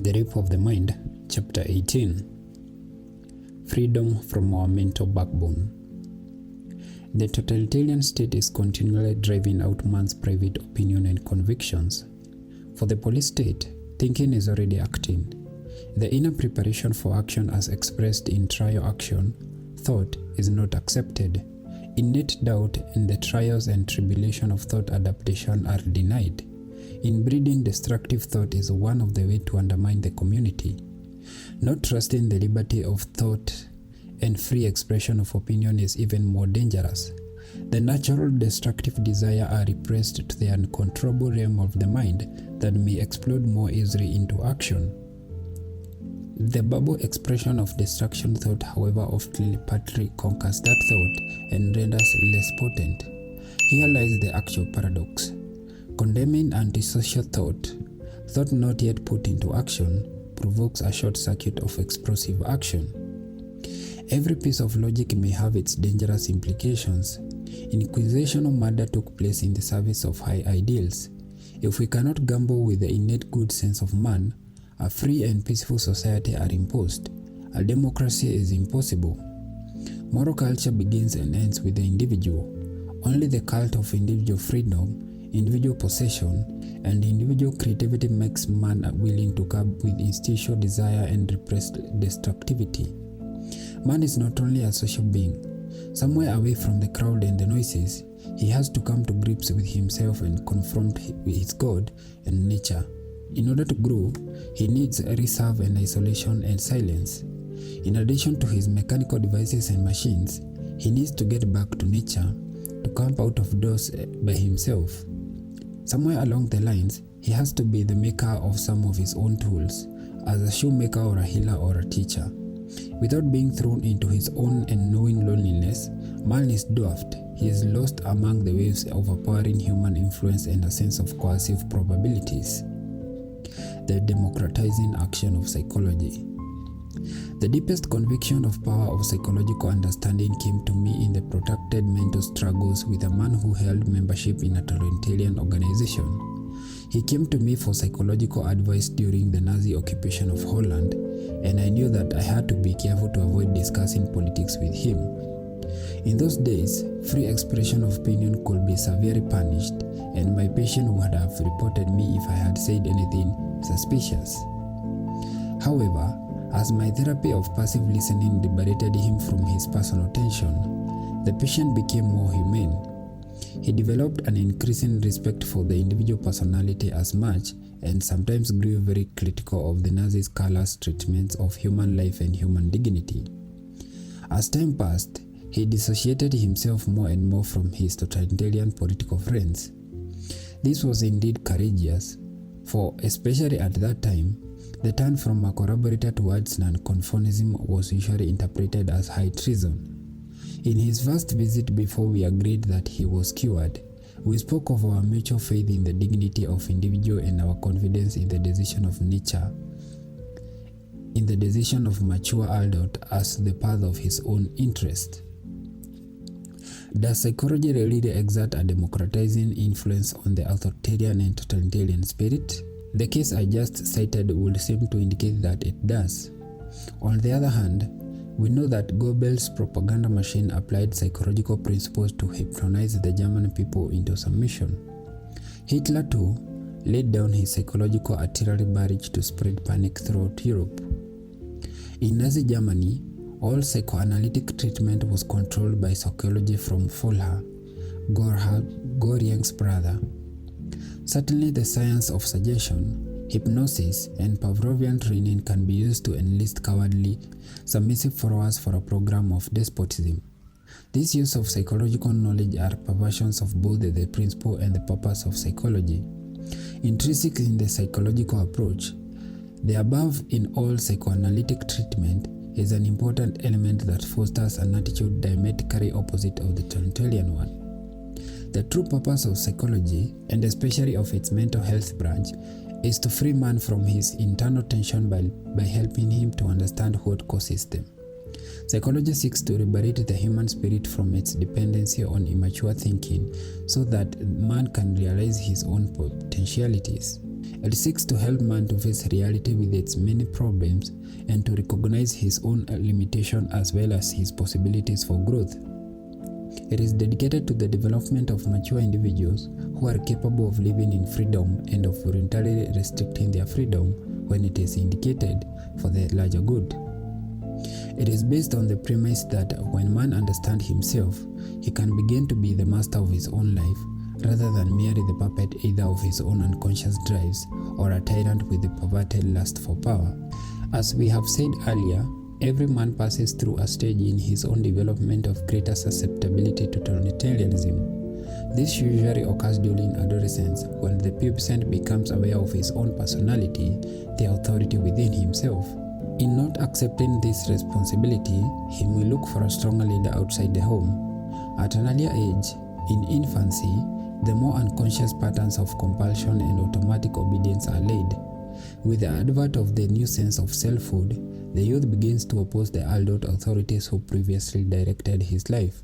The Rape of the Mind, Chapter 18. Freedom from our mental backbone. The totalitarian state is continually driving out man's private opinion and convictions. For the police state, thinking is already acting. The inner preparation for action as expressed in trial action, thought, is not accepted. Innate doubt and the trials and tribulation of thought adaptation are denied. Inbreeding destructive thought is one of the ways to undermine the community. Not trusting the liberty of thought and free expression of opinion is even more dangerous. The natural destructive desires are repressed to the uncontrollable realm of the mind that may explode more easily into action. The bubble expression of destruction thought, however, often partly conquers that thought and renders less potent. Here lies the actual paradox. Condemning antisocial thought not yet put into action, provokes a short circuit of explosive action. Every piece of logic may have its dangerous implications. Inquisitional murder took place in the service of high ideals. If we cannot gamble with the innate good sense of man, a free and peaceful society are imposed. A democracy is impossible. Moral culture begins and ends with the individual. Only the cult of individual freedom, individual possession, and individual creativity makes man willing to curb with instinctual desire and repressed destructivity. Man is not only a social being. Somewhere away from the crowd and the noises, he has to come to grips with himself and confront with his God and nature. In order to grow, he needs reserve and isolation and silence. In addition to his mechanical devices and machines, he needs to get back to nature, to camp out of doors by himself. Somewhere along the lines, he has to be the maker of some of his own tools, as a shoemaker or a healer or a teacher. Without being thrown into his own and knowing loneliness, man is dwarfed. He is lost among the waves of overpowering human influence and a sense of coercive probabilities. The democratizing action of psychology. The deepest conviction of power of psychological understanding came to me in the protracted mental struggles with a man who held membership in a totalitarian organization. He came to me for psychological advice during the Nazi occupation of Holland, and I knew that I had to be careful to avoid discussing politics with him. In those days, free expression of opinion could be severely punished, and my patient would have reported me if I had said anything suspicious. However, as my therapy of passive listening liberated him from his personal tension, the patient became more humane. He developed an increasing respect for the individual personality as much, and sometimes grew very critical of the Nazis' callous treatments of human life and human dignity. As time passed, he dissociated himself more and more from his totalitarian political friends. This was indeed courageous, for especially at that time, the turn from a collaborator towards nonconformism was usually interpreted as high treason. In his first visit, before we agreed that he was cured, we spoke of our mutual faith in the dignity of individual and our confidence in the decision of nature, in the decision of mature adult as the path of his own interest. Does psychology really exert a democratizing influence on the authoritarian and totalitarian spirit? The case I just cited would seem to indicate that it does. On the other hand, we know that Goebbels' propaganda machine applied psychological principles to hypnotize the German people into submission. Hitler, too, laid down his psychological artillery barrage to spread panic throughout Europe. In Nazi Germany, all psychoanalytic treatment was controlled by psychology from Foucault, Goering's brother. Certainly the science of suggestion, hypnosis, and Pavlovian training can be used to enlist cowardly, submissive followers for a program of despotism. This use of psychological knowledge are perversions of both the principle and the purpose of psychology. Intrinsic in the psychological approach, the above in all psychoanalytic treatment is an important element that fosters an attitude diametrically opposite of the totalitarian one. The true purpose of psychology, and especially of its mental health branch, is to free man from his internal tension by helping him to understand what causes them. Psychology seeks to liberate the human spirit from its dependency on immature thinking so that man can realize his own potentialities. It seeks to help man to face reality with its many problems and to recognize his own limitation as well as his possibilities for growth. It is dedicated to the development of mature individuals who are capable of living in freedom and of voluntarily restricting their freedom when it is indicated for the larger good. It is based on the premise that when man understands himself, he can begin to be the master of his own life rather than merely the puppet either of his own unconscious drives or a tyrant with a perverted lust for power. As we have said earlier, every man passes through a stage in his own development of greater susceptibility to totalitarianism. This usually occurs during adolescence when the pubescent becomes aware of his own personality, the authority within himself. In not accepting this responsibility, he may look for a stronger leader outside the home. At an earlier age, in infancy, the more unconscious patterns of compulsion and automatic obedience are laid. With the advent of the new sense of selfhood, the youth begins to oppose the adult authorities who previously directed his life.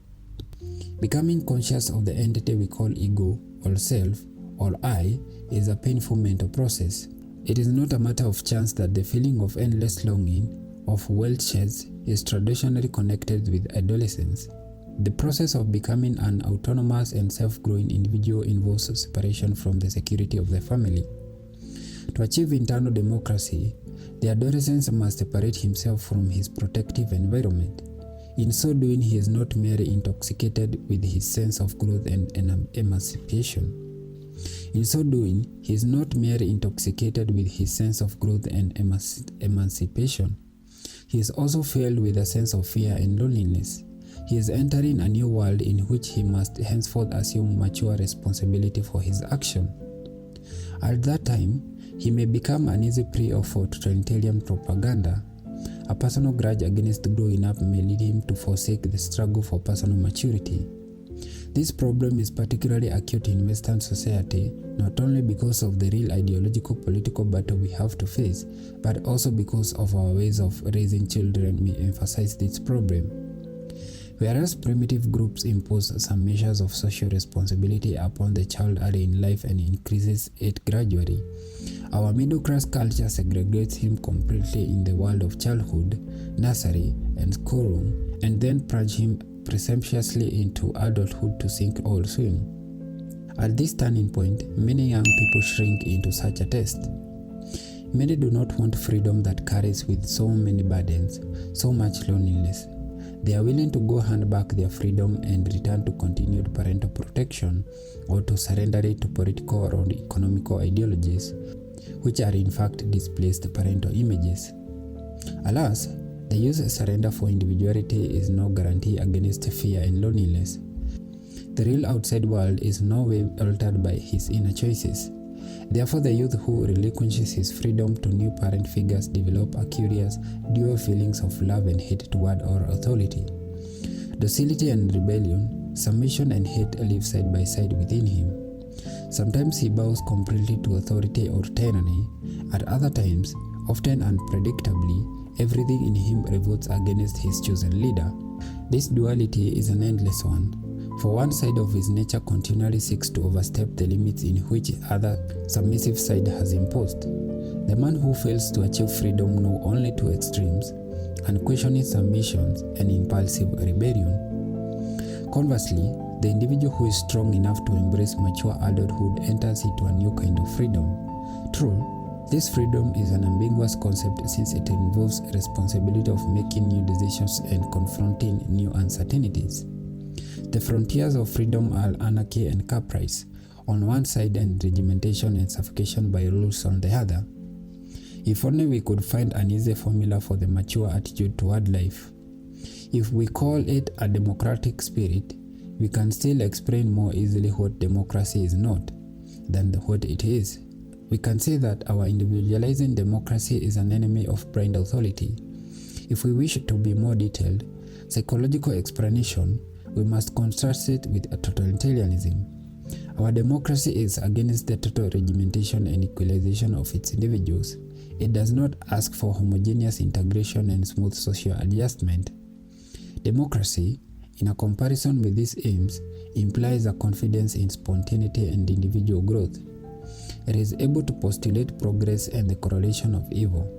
Becoming conscious of the entity we call ego, or self, or I, is a painful mental process. It is not a matter of chance that the feeling of endless longing, of welches, is traditionally connected with adolescence. The process of becoming an autonomous and self-growing individual involves separation from the security of the family. To achieve internal democracy, the adolescent must separate himself from his protective environment. In so doing, he is not merely intoxicated with his sense of growth and emancipation. He is also filled with a sense of fear and loneliness. He is entering a new world in which he must henceforth assume mature responsibility for his action. At that time, he may become an easy prey of totalitarian propaganda. A personal grudge against growing up may lead him to forsake the struggle for personal maturity. This problem is particularly acute in Western society, not only because of the real ideological political battle we have to face, but also because of our ways of raising children may emphasize this problem. Whereas primitive groups impose some measures of social responsibility upon the child early in life and increases it gradually, our middle-class culture segregates him completely in the world of childhood, nursery, and schoolroom, and then plunge him presumptuously into adulthood to sink or swim. At this turning point, many young people shrink into such a test. Many do not want freedom that carries with so many burdens, so much loneliness. They are willing to go hand back their freedom and return to continued parental protection or to surrender it to political or economical ideologies, which are in fact displaced parental images. Alas, the youth's surrender for individuality is no guarantee against fear and loneliness. The real outside world is no way altered by his inner choices. Therefore, the youth who relinquishes his freedom to new parent figures develop a curious, dual feelings of love and hate toward our authority. Docility and rebellion, submission and hate live side by side within him. Sometimes he bows completely to authority or tyranny. At other times, often unpredictably, everything in him revolts against his chosen leader. This duality is an endless one. For one side of his nature continually seeks to overstep the limits in which other submissive side has imposed. The man who fails to achieve freedom knows only two extremes: unquestioning submissions and impulsive rebellion. Conversely, the individual who is strong enough to embrace mature adulthood enters into a new kind of freedom. True, this freedom is an ambiguous concept since it involves responsibility of making new decisions and confronting new uncertainties. The frontiers of freedom are anarchy and caprice on one side and regimentation and suffocation by rules on the other. If only we could find an easy formula for the mature attitude toward life. If we call it a democratic spirit, we can still explain more easily what democracy is not than what it is. We can say that our individualizing democracy is an enemy of blind authority. If we wish to be more detailed, psychological explanation, we must contrast it with a totalitarianism. Our democracy is against the total regimentation and equalization of its individuals. It does not ask for homogeneous integration and smooth social adjustment. Democracy, in a comparison with these aims, implies a confidence in spontaneity and individual growth. It is able to postulate progress and the correlation of evil.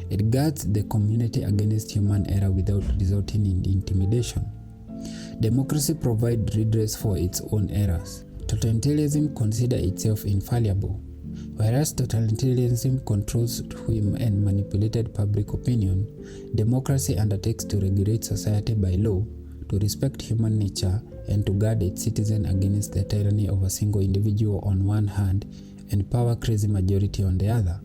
It guards the community against human error without resulting in intimidation. Democracy provides redress for its own errors. Totalitarianism considers itself infallible. Whereas totalitarianism controls and manipulated public opinion, democracy undertakes to regulate society by law, to respect human nature, and to guard its citizens against the tyranny of a single individual on one hand and power-crazy majority on the other.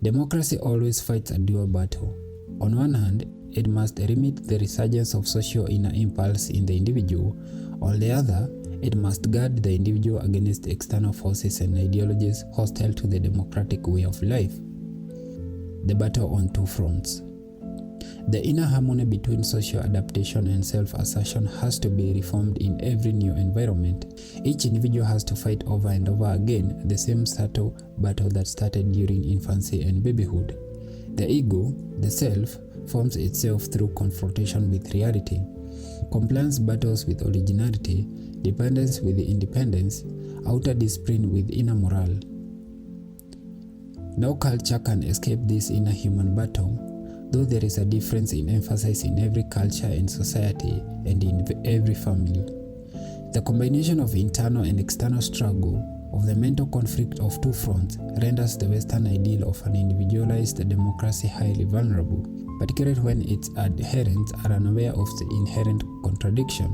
Democracy always fights a dual battle. On one hand, it must limit the resurgence of social inner impulse in the individual. On the other, it must guard the individual against external forces and ideologies hostile to the democratic way of life. The battle on two fronts. The inner harmony between social adaptation and self-assertion has to be reformed in every new environment. Each individual has to fight over and over again the same subtle battle that started during infancy and babyhood. The ego, the self, forms itself through confrontation with reality. Compliance battles with originality, dependence with independence, outer discipline with inner morale. No culture can escape this inner human battle, though there is a difference in emphasis in every culture and society and in every family. The combination of internal and external struggle, of the mental conflict of two fronts, renders the Western ideal of an individualized democracy highly vulnerable, particularly when its adherents are unaware of the inherent contradiction.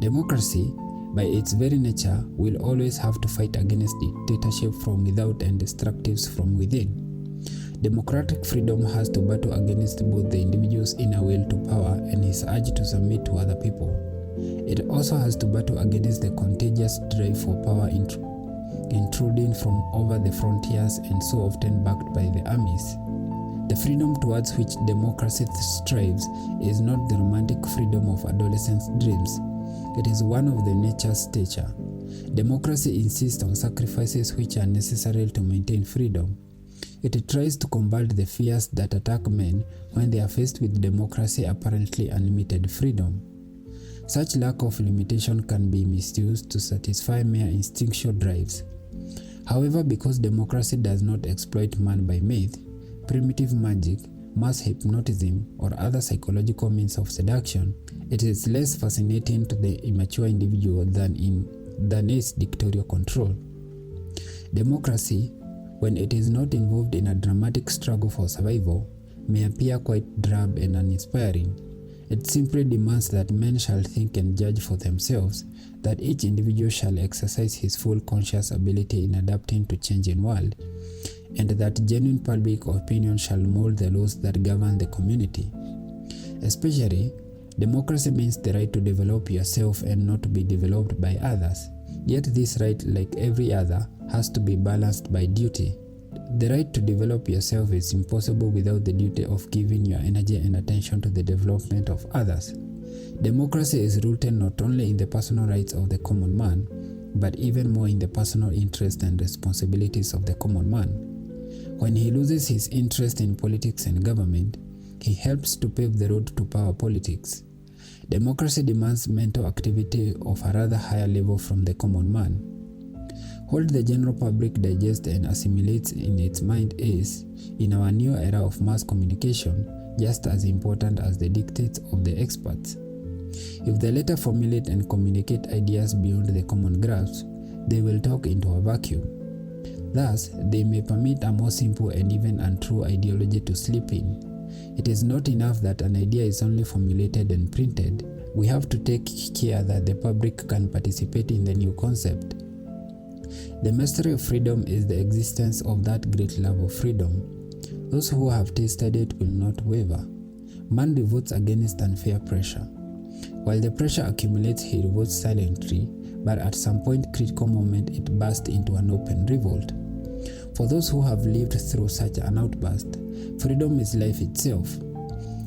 Democracy, by its very nature, will always have to fight against dictatorship from without and destructives from within. Democratic freedom has to battle against both the individual's inner will to power and his urge to submit to other people. It also has to battle against the contagious drive for power intruding from over the frontiers and so often backed by the armies. The freedom towards which democracy strives is not the romantic freedom of adolescents' dreams. It is one of the nature's stature. Democracy insists on sacrifices which are necessary to maintain freedom. It tries to combat the fears that attack men when they are faced with democracy apparently unlimited freedom. Such lack of limitation can be misused to satisfy mere instinctual drives. However, because democracy does not exploit man by myth, primitive magic, mass hypnotism, or other psychological means of seduction, it is less fascinating to the immature individual than its dictatorial control. Democracy, when it is not involved in a dramatic struggle for survival, may appear quite drab and uninspiring. It simply demands that men shall think and judge for themselves, that each individual shall exercise his full conscious ability in adapting to changing world, and that genuine public opinion shall mold the laws that govern the community. Especially, democracy means the right to develop yourself and not to be developed by others. Yet this right, like every other, has to be balanced by duty. The right to develop yourself is impossible without the duty of giving your energy and attention to the development of others. Democracy is rooted not only in the personal rights of the common man, but even more in the personal interests and responsibilities of the common man. When he loses his interest in politics and government, he helps to pave the road to power politics. Democracy demands mental activity of a rather higher level from the common man. What the general public digests and assimilates in its mind is, in our new era of mass communication, just as important as the dictates of the experts. If the latter formulate and communicate ideas beyond the common grasp, they will talk into a vacuum. Thus, they may permit a more simple and even untrue ideology to slip in. It is not enough that an idea is only formulated and printed. We have to take care that the public can participate in the new concept. The mystery of freedom is the existence of that great love of freedom. Those who have tasted it will not waver. Man revolts against unfair pressure. While the pressure accumulates, he revolts silently, but at some critical moment it bursts into an open revolt. For those who have lived through such an outburst, freedom is life itself.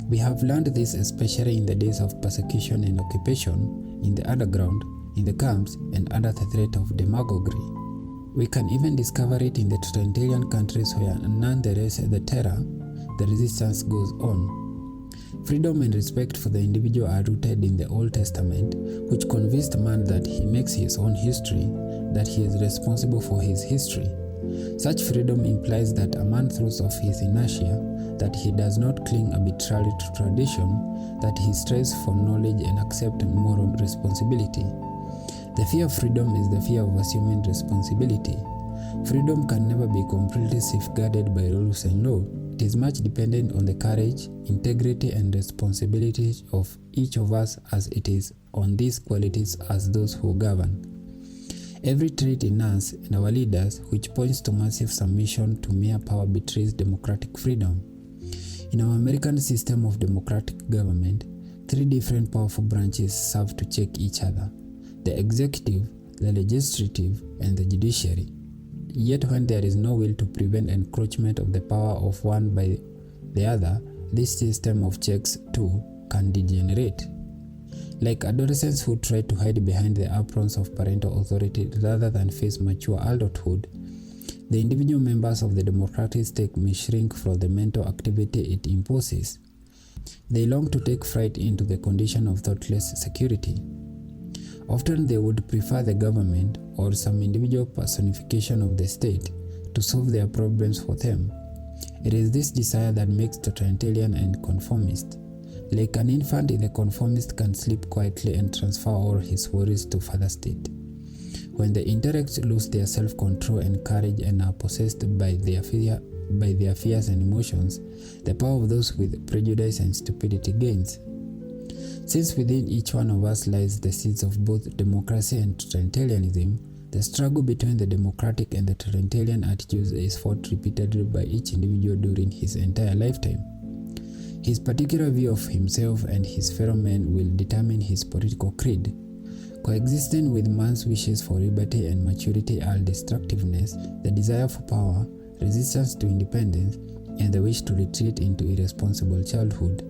We have learned this especially in the days of persecution and occupation, in the underground, in the camps, and under the threat of demagoguery. We can even discover it in the totalitarian countries where nonetheless the terror, the resistance goes on. Freedom and respect for the individual are rooted in the Old Testament, which convinced man that he makes his own history, that he is responsible for his history. Such freedom implies that a man throws off his inertia, that he does not cling arbitrarily to tradition, that he strives for knowledge and accepts moral responsibility. The fear of freedom is the fear of assuming responsibility. Freedom can never be completely safeguarded by rules and law. It is much dependent on the courage, integrity, and responsibility of each of us as it is on these qualities as those who govern. Every trait in us and our leaders which points to massive submission to mere power betrays democratic freedom. In our American system of democratic government, three different powerful branches serve to check each other: the executive, the legislative, and the judiciary. Yet when there is no will to prevent encroachment of the power of one by the other, this system of checks too can degenerate. Like adolescents who try to hide behind the aprons of parental authority rather than face mature adulthood, the individual members of the democratic state may shrink from the mental activity it imposes. They long to take flight into the condition of thoughtless security. Often they would prefer the government or some individual personification of the state to solve their problems for them. It is this desire that makes totalitarian and conformist. Like an infant in the conformist can sleep quietly and transfer all his worries to father state. When the intellects lose their self-control and courage and are possessed by their fears and emotions, the power of those with prejudice and stupidity gains. Since within each one of us lies the seeds of both democracy and totalitarianism, the struggle between the democratic and the totalitarian attitudes is fought repeatedly by each individual during his entire lifetime. His particular view of himself and his fellow men will determine his political creed. Coexisting with man's wishes for liberty and maturity are destructiveness, the desire for power, resistance to independence, and the wish to retreat into irresponsible childhood.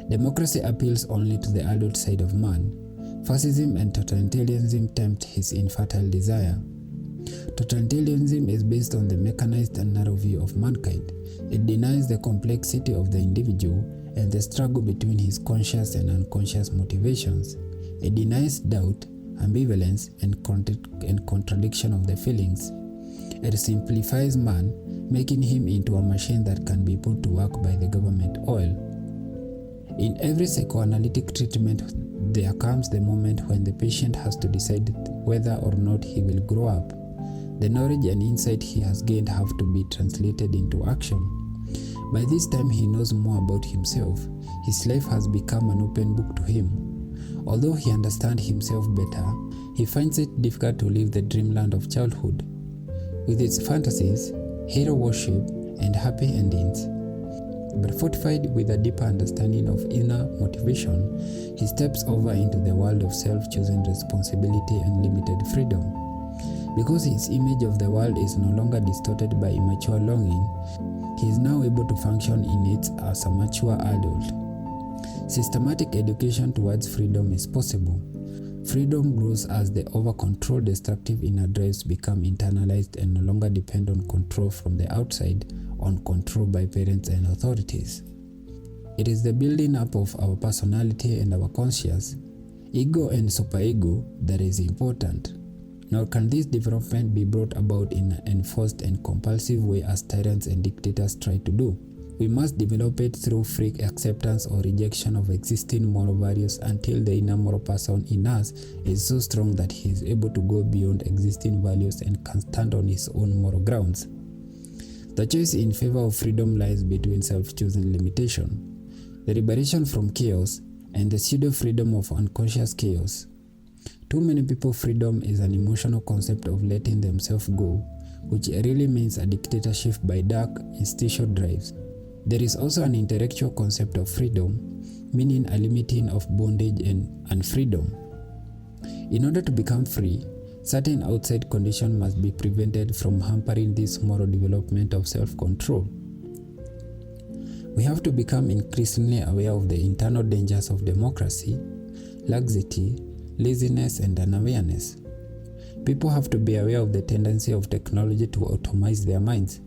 Democracy appeals only to the adult side of man. Fascism and totalitarianism tempt his infertile desire. Totalitarianism is based on the mechanized and narrow view of mankind. It denies the complexity of the individual and the struggle between his conscious and unconscious motivations. It denies doubt, ambivalence, and contradiction of the feelings. It simplifies man, making him into a machine that can be put to work by the government oil. In every psychoanalytic treatment, there comes the moment when the patient has to decide whether or not he will grow up. The knowledge and insight he has gained have to be translated into action. By this time he knows more about himself. His life has become an open book to him. Although he understands himself better, he finds it difficult to leave the dreamland of childhood, with its fantasies, hero worship, and happy endings. But fortified with a deeper understanding of inner motivation, he steps over into the world of self-chosen responsibility and limited freedom. Because his image of the world is no longer distorted by immature longing, he is now able to function in it as a mature adult. Systematic education towards freedom is possible. Freedom grows as the over-controlled destructive inner drives become internalized and no longer depend on control from the outside, on control by parents and authorities. It is the building up of our personality and our conscious, ego and superego that is important. Nor can this development be brought about in an enforced and compulsive way as tyrants and dictators try to do. We must develop it through free acceptance or rejection of existing moral values until the inner moral person in us is so strong that he is able to go beyond existing values and can stand on his own moral grounds. The choice in favor of freedom lies between self-chosen limitation, the liberation from chaos, and the pseudo-freedom of unconscious chaos. Too many people freedom is an emotional concept of letting themselves go, which really means a dictatorship by dark, instinctual drives. There is also an intellectual concept of freedom, meaning a limiting of bondage and unfreedom. In order to become free, certain outside conditions must be prevented from hampering this moral development of self-control. We have to become increasingly aware of the internal dangers of democracy, laxity, laziness, and unawareness. People have to be aware of the tendency of technology to automize their minds.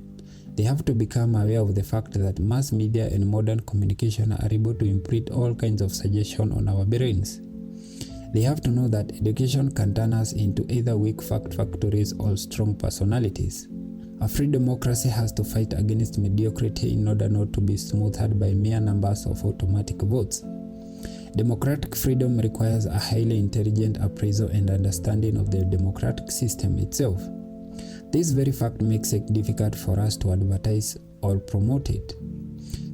They have to become aware of the fact that mass media and modern communication are able to imprint all kinds of suggestion on our brains. They have to know that education can turn us into either weak fact factories or strong personalities. A free democracy has to fight against mediocrity in order not to be smothered by mere numbers of automatic votes. Democratic freedom requires a highly intelligent appraisal and understanding of the democratic system itself. This very fact makes it difficult for us to advertise or promote it.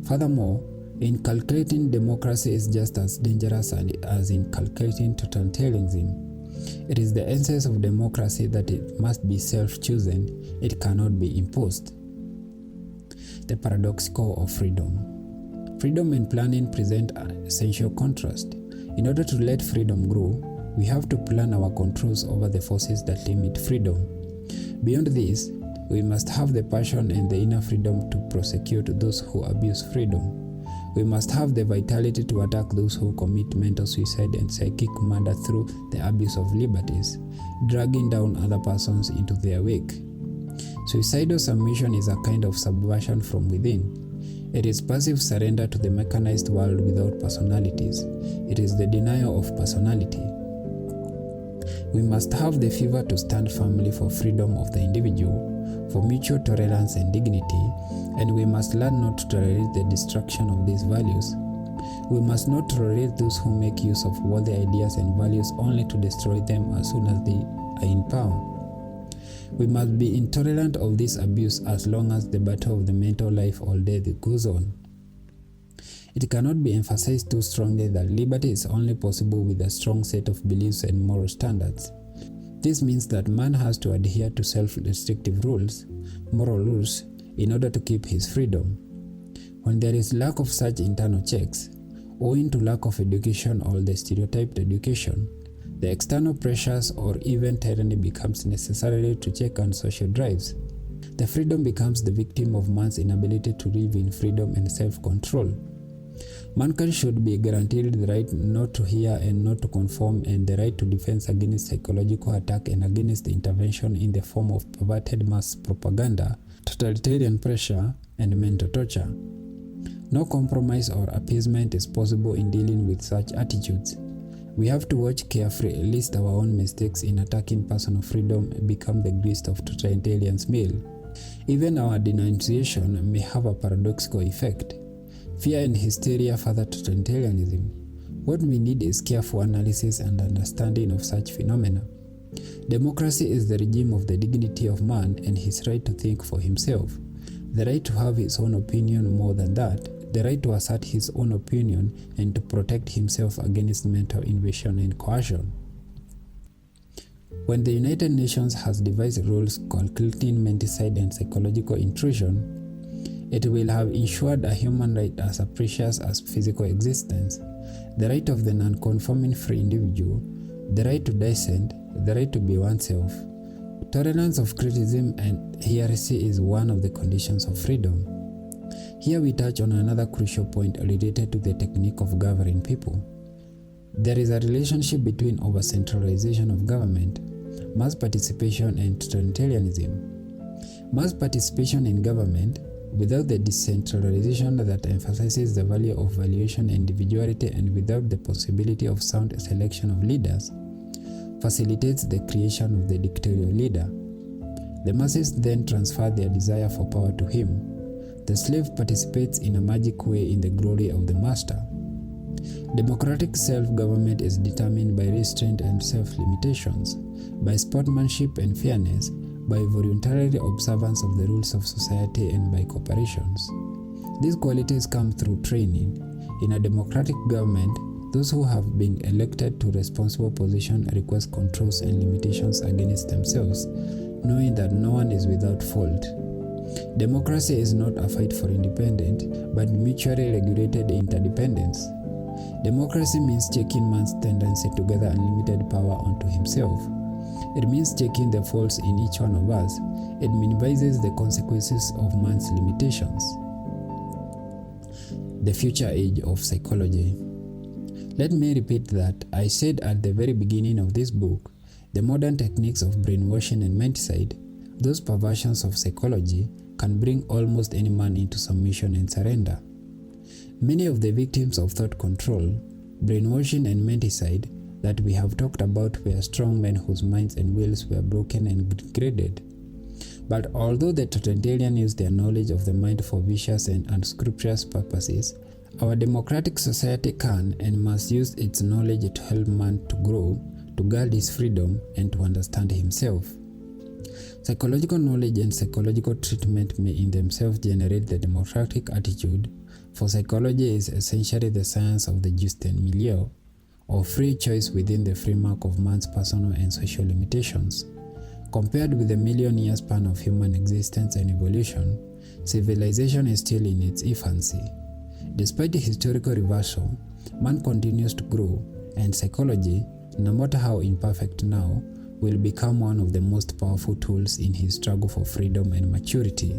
Furthermore, inculcating democracy is just as dangerous as inculcating totalitarianism. It is the essence of democracy that it must be self-chosen, it cannot be imposed. The paradoxical of freedom. Freedom and planning present an essential contrast. In order to let freedom grow, we have to plan our controls over the forces that limit freedom. Beyond this, we must have the passion and the inner freedom to prosecute those who abuse freedom. We must have the vitality to attack those who commit mental suicide and psychic murder through the abuse of liberties, dragging down other persons into their wake. Suicidal submission is a kind of subversion from within. It is passive surrender to the mechanized world without personalities. It is the denial of personality. We must have the fever to stand firmly for freedom of the individual, for mutual tolerance and dignity, and we must learn not to tolerate the destruction of these values. We must not tolerate those who make use of worthy ideas and values only to destroy them as soon as they are in power. We must be intolerant of this abuse as long as the battle of the mental life or death goes on. It cannot be emphasized too strongly that liberty is only possible with a strong set of beliefs and moral standards. This means that man has to adhere to self-restrictive rules, moral rules, in order to keep his freedom. When there is lack of such internal checks, owing to lack of education or the stereotyped education, the external pressures or even tyranny becomes necessary to check on social drives. The freedom becomes the victim of man's inability to live in freedom and self-control. Mankind should be guaranteed the right not to hear and not to conform, and the right to defense against psychological attack and against intervention in the form of perverted mass propaganda, totalitarian pressure, and mental torture. No compromise or appeasement is possible in dealing with such attitudes. We have to watch carefully lest our own mistakes in attacking personal freedom become the grist of totalitarian's mill. Even our denunciation may have a paradoxical effect. Fear and hysteria further totalitarianism. What we need is careful analysis and understanding of such phenomena. Democracy is the regime of the dignity of man and his right to think for himself, the right to have his own opinion, more than that, the right to assert his own opinion and to protect himself against mental invasion and coercion. When the United Nations has devised rules calculating menticide and psychological intrusion, it will have ensured a human right as precious as physical existence, the right of the non-conforming free individual, the right to dissent, the right to be oneself. Tolerance of criticism and heresy is one of the conditions of freedom. Here we touch on another crucial point related to the technique of governing people. There is a relationship between over-centralization of government, mass participation, and totalitarianism. Mass participation in government, without the decentralization that emphasizes the value of valuation and individuality, and without the possibility of sound selection of leaders, facilitates the creation of the dictatorial leader. The masses then transfer their desire for power to him. The slave participates in a magic way in the glory of the master. Democratic self-government is determined by restraint and self-limitations, by sportsmanship and fairness, by voluntary observance of the rules of society, and by cooperations. These qualities come through training. In a democratic government, those who have been elected to responsible positions request controls and limitations against themselves, knowing that no one is without fault. Democracy is not a fight for independence, but mutually regulated interdependence. Democracy means checking man's tendency to gather unlimited power onto himself. It means checking the faults in each one of us. It minimizes the consequences of man's limitations. The future age of psychology. Let me repeat that I said at the very beginning of this book, the modern techniques of brainwashing and menticide, those perversions of psychology, can bring almost any man into submission and surrender. Many of the victims of thought control, brainwashing and menticide that we have talked about were strong men whose minds and wills were broken and degraded. But although the totalitarians use their knowledge of the mind for vicious and unscrupulous purposes, our democratic society can and must use its knowledge to help man to grow, to guard his freedom, and to understand himself. Psychological knowledge and psychological treatment may in themselves generate the democratic attitude, for psychology is essentially the science of the Joost and Meerloo, or free choice within the framework of man's personal and social limitations. Compared with the million-year span of human existence and evolution, civilization is still in its infancy. Despite the historical reversal, man continues to grow, and psychology, no matter how imperfect now, will become one of the most powerful tools in his struggle for freedom and maturity.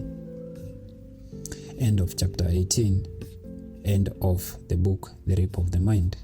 End of chapter 18. End of the book, The Rape of the Mind.